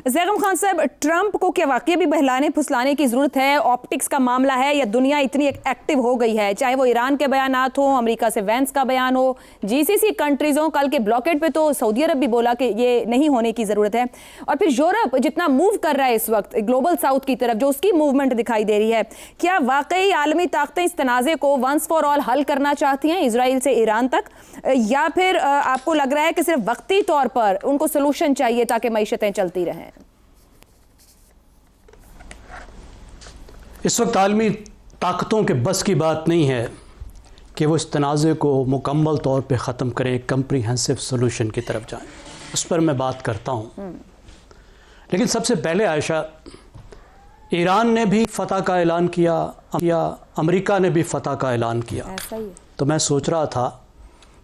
ज़ैगम खान साहब, ट्रंप को क्या वाकई भी बहलाने फुसलाने की ज़रूरत है? ऑप्टिक्स का मामला है या दुनिया इतनी एक्टिव हो गई है? चाहे वो ईरान के बयानात हो, अमेरिका से वैंस का बयान हो, जीसीसी कंट्रीज़ हो, कल के ब्लॉकेट पे तो सऊदी अरब भी बोला कि ये नहीं होने की ज़रूरत है। और फिर यूरोप जितना मूव कर रहा है इस वक्त ग्लोबल साउथ की तरफ, जो उसकी मूवमेंट दिखाई दे रही है, क्या वाकई आलमी ताकतें इस तनाज़े को वंस फॉर ऑल हल करना चाहती हैं, इजराइल से ईरान तक, या फिर आपको लग रहा है कि सिर्फ वक्ती तौर पर उनको सोल्यूशन चाहिए ताकि मईशतें चलती रहें? इस वक्त आलमी ताकतों के बस की बात नहीं है कि वो इस तनाज़े को मुकम्मल तौर पे ख़त्म करें, एक कम्प्रीहेंसिव सोल्यूशन की तरफ जाएं। उस पर मैं बात करता हूँ, लेकिन सबसे पहले आयशा, ईरान ने भी फ़तह का ऐलान किया, अमेरिका ने भी फ़तह का ऐलान किया। ऐसा ही है। तो मैं सोच रहा था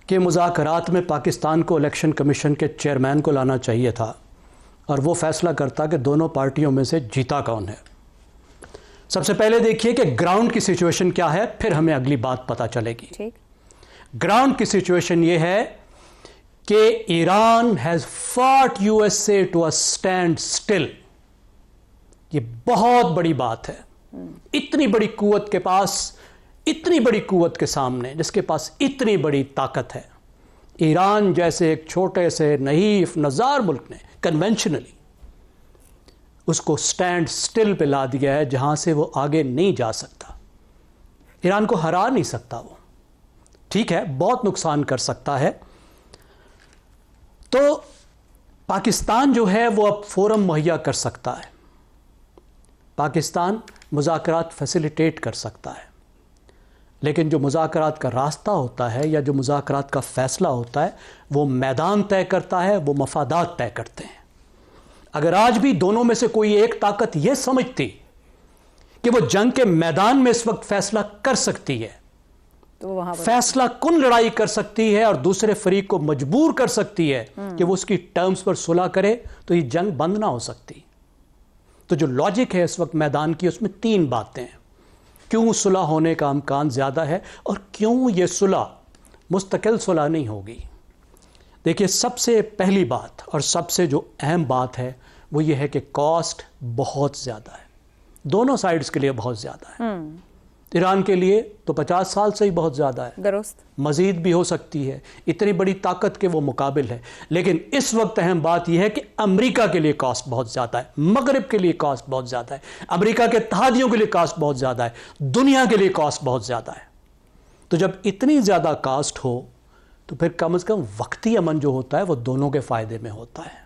कि मुज़ाकरात में पाकिस्तान को इलेक्शन कमीशन के चेयरमैन को लाना चाहिए था और वो फैसला करता कि दोनों पार्टियों में से जीता कौन है। सबसे पहले देखिए कि ग्राउंड की सिचुएशन क्या है, फिर हमें अगली बात पता चलेगी। ठीक। ग्राउंड की सिचुएशन ये है कि Iran has fought USA to a standstill. ये बहुत बड़ी बात है। इतनी बड़ी कुव्वत के पास, इतनी बड़ी कुव्वत के सामने, जिसके पास इतनी बड़ी ताकत है, ईरान जैसे एक छोटे से नहीफ नज़ार मुल्क ने कन्वेंशनली उसको स्टैंड स्टिल पे ला दिया है, जहां से वो आगे नहीं जा सकता। ईरान को हरा नहीं सकता वो, ठीक है, बहुत नुकसान कर सकता है। तो पाकिस्तान जो है वो अब फोरम मुहैया कर सकता है, पाकिस्तान मुज़ाकरात फैसिलिटेट कर सकता है, लेकिन जो मुज़ाकरात का रास्ता होता है या जो मुज़ाकरात का फ़ैसला होता है वो मैदान तय करता है, वो मफादात तय करते हैं। अगर आज भी दोनों में से कोई एक ताकत यह समझती कि वो जंग के मैदान में इस वक्त फैसला कर सकती है, तो वहां फैसला कुन लड़ाई कर सकती है और दूसरे फरीक को मजबूर कर सकती है कि वो उसकी टर्म्स पर सुलह करे, तो ये जंग बंद ना हो सकती। तो जो लॉजिक है इस वक्त मैदान की, उसमें तीन बातें हैं। क्यों सुलह होने का इम्कान ज़्यादा है और क्यों ये सुलह मुस्तकिल सुलह नहीं होगी। देखिए, सबसे पहली बात और सबसे जो अहम बात है वो ये है कि कॉस्ट बहुत ज़्यादा है, दोनों साइड्स के लिए बहुत ज़्यादा है। ईरान के लिए तो 50 साल से ही बहुत ज़्यादा है, दुरुस्त, मज़ीद भी हो सकती है, इतनी बड़ी ताकत के वो मुकाबिल है। लेकिन इस वक्त अहम बात यह है कि अमेरिका के लिए कॉस्ट बहुत ज़्यादा है, मगरिब के लिए कॉस्ट बहुत ज़्यादा है, अमेरिका के इत्तेहादियों के लिए कॉस्ट बहुत ज़्यादा है, दुनिया के लिए कॉस्ट बहुत ज़्यादा है। तो जब इतनी ज़्यादा कॉस्ट हो तो फिर कम से कम वक्ती अमन जो होता है वो दोनों के फ़ायदे में होता है।